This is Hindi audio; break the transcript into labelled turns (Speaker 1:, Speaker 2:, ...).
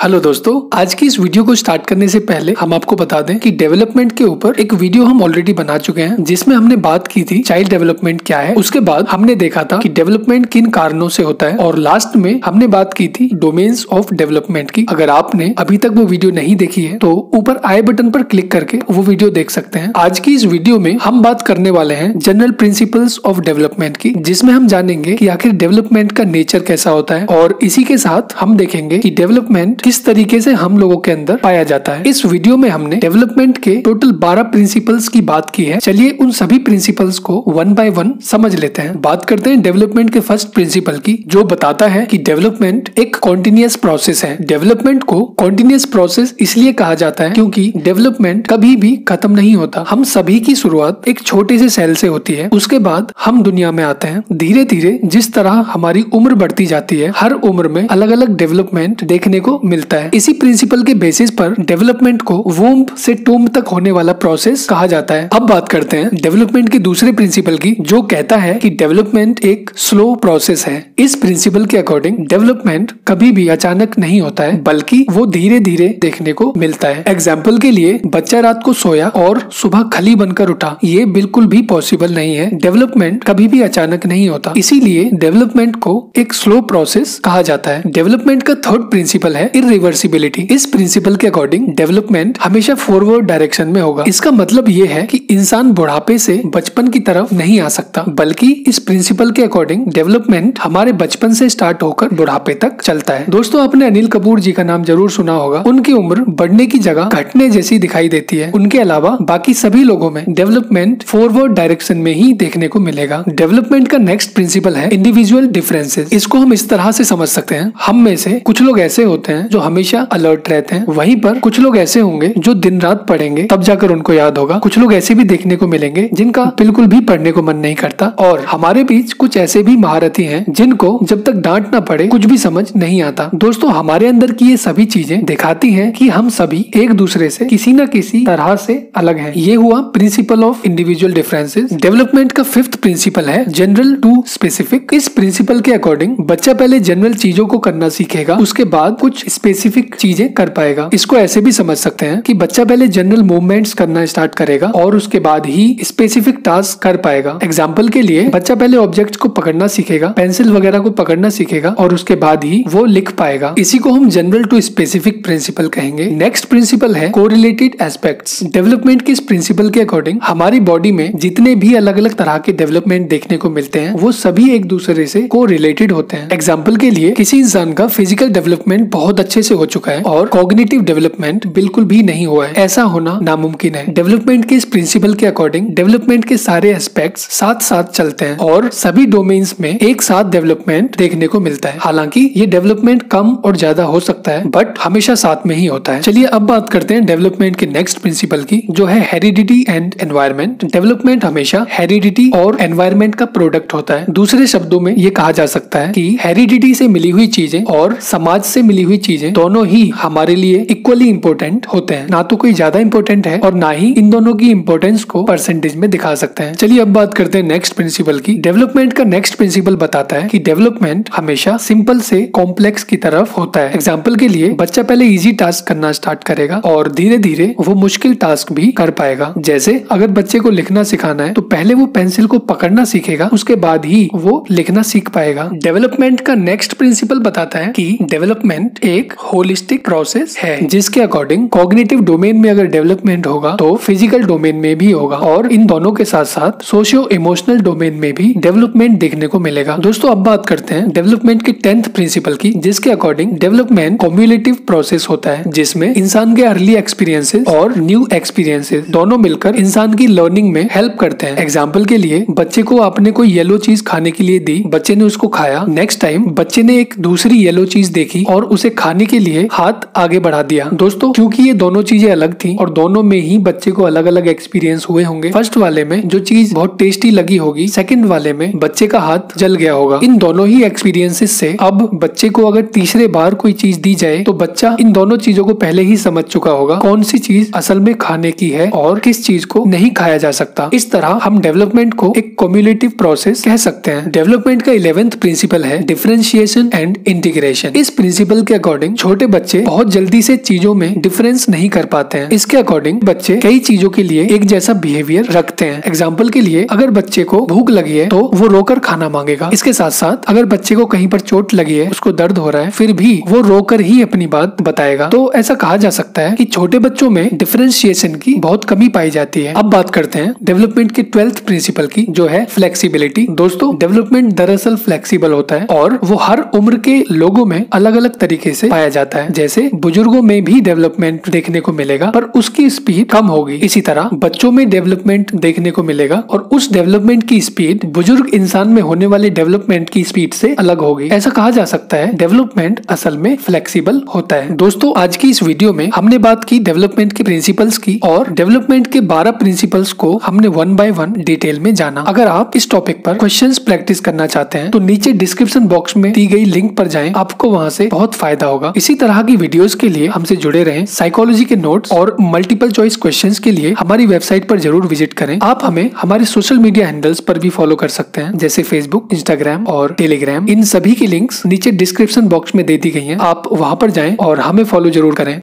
Speaker 1: हेलो दोस्तों, आज की इस वीडियो को स्टार्ट करने से पहले हम आपको बता दें कि डेवलपमेंट के ऊपर एक वीडियो हम ऑलरेडी बना चुके हैं, जिसमें हमने बात की थी चाइल्ड डेवलपमेंट क्या है। उसके बाद हमने देखा था कि डेवलपमेंट किन कारणों से होता है और लास्ट में हमने बात की थी डोमेन्स ऑफ डेवलपमेंट की। अगर आपने अभी तक वो वीडियो नहीं देखी है तो ऊपर आई बटन पर क्लिक करके वो वीडियो देख सकते हैं। आज की इस वीडियो में हम बात करने वाले हैं जनरल प्रिंसिपल्स ऑफ डेवलपमेंट की, जिसमें हम जानेंगे कि आखिर डेवलपमेंट का नेचर कैसा होता है और इसी के साथ हम देखेंगे कि डेवलपमेंट किस तरीके से हम लोगों के अंदर पाया जाता है। इस वीडियो में हमने डेवलपमेंट के टोटल 12 प्रिंसिपल्स की बात की है। चलिए उन सभी प्रिंसिपल्स को वन बाय वन समझ लेते हैं। बात करते हैं डेवलपमेंट के फर्स्ट प्रिंसिपल की, जो बताता है कि डेवलपमेंट एक कॉन्टिन्यूअस प्रोसेस है। डेवलपमेंट को कॉन्टिन्यूअस प्रोसेस इसलिए कहा जाता है क्योंकि डेवलपमेंट कभी भी खत्म नहीं होता। हम सभी की शुरुआत एक छोटे से सेल से होती है, उसके बाद हम दुनिया में आते हैं। धीरे धीरे जिस तरह हमारी उम्र बढ़ती जाती है, हर उम्र में अलग अलग डेवलपमेंट देखने को मिलता है। इसी प्रिंसिपल के बेसिस पर डेवलपमेंट को वूम्ब से टूम्ब तक होने वाला प्रोसेस कहा जाता है। अब बात करते हैं डेवलपमेंट के दूसरे प्रिंसिपल की, जो कहता है कि डेवलपमेंट एक स्लो प्रोसेस है। इस प्रिंसिपल के अकॉर्डिंग डेवलपमेंट कभी भी अचानक नहीं होता है, बल्कि वो धीरे धीरे देखने को मिलता है। एग्जाम्पल के लिए, बच्चा रात को सोया और सुबह खली बनकर उठा, ये बिल्कुल भी पॉसिबल नहीं है। डेवलपमेंट कभी भी अचानक नहीं होता, इसीलिए डेवलपमेंट को एक स्लो प्रोसेस कहा जाता है। डेवलपमेंट का थर्ड प्रिंसिपल है इरिवर्सिबिलिटी। इस प्रिंसिपल के अकॉर्डिंग डेवलपमेंट हमेशा फॉरवर्ड डायरेक्शन में होगा। इसका मतलब ये है कि इंसान बुढ़ापे से बचपन की तरफ नहीं आ सकता, बल्कि इस प्रिंसिपल के अकॉर्डिंग डेवलपमेंट हमारे बचपन से स्टार्ट होकर बुढ़ापे तक चलता है। दोस्तों, आपने अनिल कपूर जी का नाम जरूर सुना होगा। उनकी उम्र बढ़ने की जगह घटने जैसी दिखाई देती है। उनके अलावा बाकी सभी लोगों में डेवलपमेंट फॉरवर्ड डायरेक्शन में ही देखने को मिलेगा। डेवलपमेंट का नेक्स्ट प्रिंसिपल है इंडिविजुअल डिफरेंसेस। इसको हम इस तरह से समझ सकते हैं, हम में से कुछ लोग ऐसे होते हैं जो हमेशा अलर्ट रहते हैं, वहीं पर कुछ लोग ऐसे होंगे जो दिन रात पढ़ेंगे तब जाकर उनको याद होगा। कुछ लोग ऐसे भी देखने को मिलेंगे जिनका बिल्कुल भी पढ़ने को मन नहीं करता, और हमारे बीच कुछ ऐसे भी महारथी हैं जिनको जब तक डांट ना पड़े कुछ भी समझ नहीं आता। दोस्तों, हमारे अंदर की ये सभी चीजें दिखाती हैं कि हम सभी एक दूसरे से किसी न किसी तरह से अलग हैं। ये हुआ principle of individual differences. Development का फिफ्थ प्रिंसिपल है जनरल टू स्पेसिफिक। इस प्रिंसिपल के अकॉर्डिंग बच्चा पहले जनरल चीजों को करना सीखेगा, उसके बाद कुछ स्पेसिफिक चीजें कर पाएगा। इसको ऐसे भी समझ सकते हैं कि बच्चा पहले जनरल मूवमेंट्स करना स्टार्ट करेगा और उसके बाद ही स्पेसिफिक टास्क कर पाएगा। एग्जाम्पल के लिए, बच्चा पहले ऑब्जेक्ट्स को पकड़ना सीखेगा, पेंसिल वगैरह को पकड़ना सीखेगा और उसके बाद ही वो लिख पाएगा। इसी को हम जनरल टू स्पेसिफिक प्रिंसिपल कहेंगे। नेक्स्ट प्रिंसिपल है कोरिलेटेड एस्पेक्ट्स। डेवलपमेंट के इस प्रिंसिपल के अकॉर्डिंग हमारी बॉडी में जितने भी अलग अलग तरह के डेवलपमेंट देखने को मिलते हैं, वो सभी एक दूसरे से कोरिलेटेड होते हैं। एग्जाम्पल के लिए, किसी इंसान का फिजिकल डेवलपमेंट बहुत अच्छे से हो चुका है और कॉग्निटिव डेवलपमेंट बिल्कुल भी नहीं हुआ है, ऐसा होना नामुमकिन है। डेवलपमेंट के इस प्रिंसिपल के अकॉर्डिंग डेवलपमेंट के सारे एस्पेक्ट्स साथ साथ चलते हैं और सभी डोमेन्स में एक साथ डेवलपमेंट देखने को मिलता है। हालांकि ये डेवलपमेंट कम और ज्यादा हो सकता है, बट हमेशा साथ में ही होता है। चलिए अब बात करते हैं डेवलपमेंट के नेक्स्ट प्रिंसिपल की, जो है हेरिडिटी एंड एनवायरमेंट। डेवलपमेंट हमेशा हेरिडिटी और एनवायरमेंट का प्रोडक्ट होता है। दूसरे शब्दों में ये कहा जा सकता है कि हेरिडिटी से मिली हुई चीजें और समाज से मिली हुई चीजें दोनों ही हमारे लिए इक्वली इम्पोर्टेंट होते हैं। ना तो कोई ज्यादा इम्पोर्टेंट है और ना ही इन दोनों की इम्पोर्टेंस को परसेंटेज में दिखा सकते हैं। चलिए अब बात करते हैं नेक्स्ट प्रिंसिपल की। डेवलपमेंट का नेक्स्ट प्रिंसिपल बताता है कि डेवलपमेंट हमेशा सिंपल से कॉम्प्लेक्स की तरफ होता है। एग्जाम्पल के लिए, बच्चा पहले इजी टास्क करना स्टार्ट करेगा और धीरे धीरे वो मुश्किल टास्क भी कर पाएगा। जैसे अगर बच्चे को लिखना सिखाना है तो पहले वो पेंसिल को पकड़ना सीखेगा, उसके बाद ही वो लिखना सीख पाएगा। डेवलपमेंट का नेक्स्ट प्रिंसिपल बताता है कि डेवलपमेंट एक होलिस्टिक प्रोसेस है, जिसके अकॉर्डिंग कॉग्निटिव डोमेन में अगर डेवलपमेंट होगा तो फिजिकल डोमेन में भी होगा, और इन दोनों के साथ साथ सोशियो इमोशनल डोमेन में भी डेवलपमेंट देखने को मिलेगा। दोस्तों, अब बात करते हैं डेवलपमेंट के 10th प्रिंसिपल की, जिसके अकॉर्डिंग डेवलपमेंट कम्युलेटिव प्रोसेस होता है, जिसमें इंसान के अर्ली एक्सपीरियंसेस और न्यू एक्सपीरियंसेस दोनों मिलकर इंसान की लर्निंग में हेल्प करते हैं। एग्जाम्पल के लिए, बच्चे को आपने कोई येलो चीज खाने के लिए दी, बच्चे ने उसको खाया, नेक्स्ट टाइम बच्चे ने एक दूसरी येलो चीज देखी और उसे खाने के लिए हाथ आगे बढ़ा दिया। दोस्तों, क्योंकि ये दोनों चीजें अलग थी और दोनों में ही बच्चे को अलग अलग एक्सपीरियंस हुए होंगे। फर्स्ट वाले में जो चीज बहुत टेस्टी लगी होगी, सेकंड वाले में बच्चे का हाथ जल गया होगा। इन दोनों ही एक्सपीरियंसेस से अब बच्चे को अगर तीसरे बार कोई चीज दी जाए तो बच्चा इन दोनों चीजों को पहले ही समझ चुका होगा, कौन सी चीज असल में खाने की है और किस चीज को नहीं खाया जा सकता। इस तरह हम डेवलपमेंट को एक कम्युलेटिव प्रोसेस कह सकते हैं। डेवलपमेंट का 11th प्रिंसिपल है डिफरेंशिएशन एंड इंटीग्रेशन। इस प्रिंसिपल के अकॉर्डिंग अकॉर्डिंग छोटे बच्चे बहुत जल्दी से चीजों में डिफरेंस नहीं कर पाते हैं। इसके अकॉर्डिंग बच्चे कई चीजों के लिए एक जैसा बिहेवियर रखते हैं। एग्जाम्पल के लिए अगर बच्चे को भूख लगी है तो वो रोकर खाना मांगेगा। इसके साथ साथ अगर बच्चे को कहीं पर चोट लगी है, उसको दर्द हो रहा है, फिर भी वो रोकर ही अपनी बात बताएगा। तो ऐसा कहा जा सकता है कि छोटे बच्चों में डिफरेंशिएशन की बहुत कमी पाई जाती है। अब बात करते हैं डेवलपमेंट के 12th प्रिंसिपल की, जो है फ्लेक्सिबिलिटी। दोस्तों, डेवलपमेंट दरअसल फ्लेक्सिबल होता है और वो हर उम्र के लोगों में अलग अलग तरीके से पाया जाता है। जैसे बुजुर्गों में भी डेवलपमेंट देखने को मिलेगा पर उसकी स्पीड कम होगी। इसी तरह बच्चों में डेवलपमेंट देखने को मिलेगा और उस डेवलपमेंट की स्पीड बुजुर्ग इंसान में होने वाले डेवलपमेंट की स्पीड से अलग होगी। ऐसा कहा जा सकता है डेवलपमेंट असल में फ्लेक्सिबल होता है। दोस्तों, आज की इस वीडियो में हमने बात की डेवलपमेंट के प्रिंसिपल्स की और डेवलपमेंट के 12 प्रिंसिपल्स को हमने 1 by 1 डिटेल में जाना। अगर आप इस टॉपिक पर क्वेश्चंस प्रैक्टिस करना चाहते हैं तो नीचे डिस्क्रिप्शन बॉक्स में दी गई लिंक पर जाएं, आपको वहां से बहुत फायदा होगा। इसी तरह की वीडियोस के लिए हमसे जुड़े रहें। साइकोलॉजी के नोट्स और मल्टीपल चॉइस क्वेश्चंस के लिए हमारी वेबसाइट पर जरूर विजिट करें। आप हमें हमारे सोशल मीडिया हैंडल्स पर भी फॉलो कर सकते हैं, जैसे फेसबुक, इंस्टाग्राम और टेलीग्राम। इन सभी की लिंक्स नीचे डिस्क्रिप्शन बॉक्स में दे दी गई हैं। आप वहां पर जाएं और हमें फॉलो जरूर करें।